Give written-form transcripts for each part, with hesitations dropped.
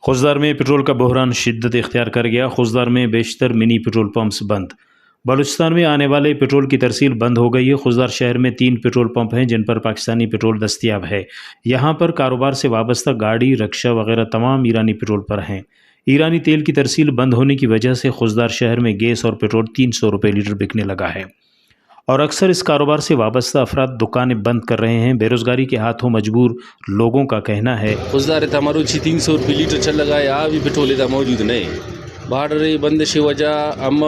खुजदार में पेट्रोल का बहरान शिद्दत इख्तियार कर गया। खुजदार में बेशतर मिनी पेट्रोल पंप्स बंद। बलूचिस्तान में आने वाले पेट्रोल की तरसील बंद हो गई है। खुजदार शहर में 3 पेट्रोल पंप हैं जिन पर पाकिस्तानी पेट्रोल दस्तियाब है। यहाँ पर कारोबार से वाबस्ता गाड़ी, रक्शा वगैरह तमाम ईरानी पेट्रोल पर हैं। ईरानी तेल की तरसील बंद होने की वजह से खुजदार शहर में गैस और पेट्रोल 300 रुपये लीटर बिकने लगा है और अक्सर इस कारोबार से वाबस्ता अफराद दुकानें बंद कर रहे हैं। बेरोजगारी के हाथों मजबूर लोगों का कहना है खुजदार हमारो 300 रुपये लीटर चल लगा है, अभी पेट्रोल इधर मौजूद नहीं। बाढ़ बंदिश की वजह हम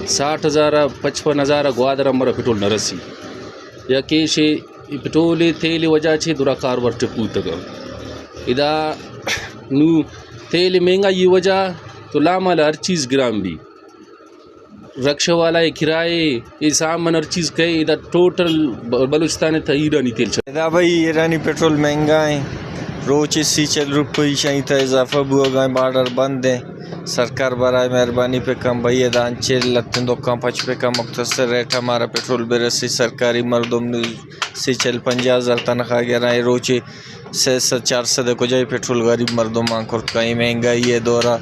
60,000 55,000 ग्वादर हमारा पेट्रोल न रसी या के शे पेट्रोल तेल वजह छे दुरा कारवर टिपू तक इदा नू तेल महंगा ये वजह तो लामल हर चीज़ ग्राम भी रक्षा वाला किराए ये सामान हर चीज़ कहे इधर टोटल बलूचिस्तान था ईरानी तेल इधर भाई ईरानी पेट्रोल महंगा है, रोज 40 रुपये चाहिए था इजाफा भी हो गए। बॉर्डर बंद है। सरकार बराए मेहरबानी पे कम भैया दानचे लत्तन दो कम 5 पे कम मुख्तसर रेट हमारा पेट्रोल बेरसी सरकारी मर्दों ने 50,000 तनख्वाह गिरा है। रोज 400 को जाए पेट्रोल गरीब मर्दों मांग कर कहीं महंगाई है दौरा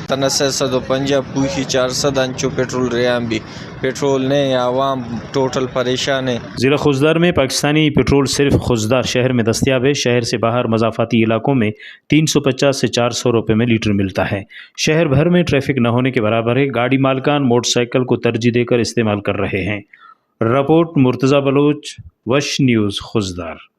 तना 650 पूछी 400 अंचो पेट्रोल रेम भी पेट्रोल ने आवाम टोटल परेशान है। ज़िला खुजदार में पाकिस्तानी पेट्रोल सिर्फ खुजदार शहर में दस्तियाब है। शहर से बाहर मज़ाफ़ाती इलाकों में 350 से 400 रुपये में लीटर मिलता है। शहर भर में ट्रैफिक न होने के बराबर है। गाड़ी मालकान मोटरसाइकिल को तरजीह देकर इस्तेमाल कर रहे हैं। रिपोर्ट मुर्तज़ा बलोच, वश न्यूज़, खुजदार।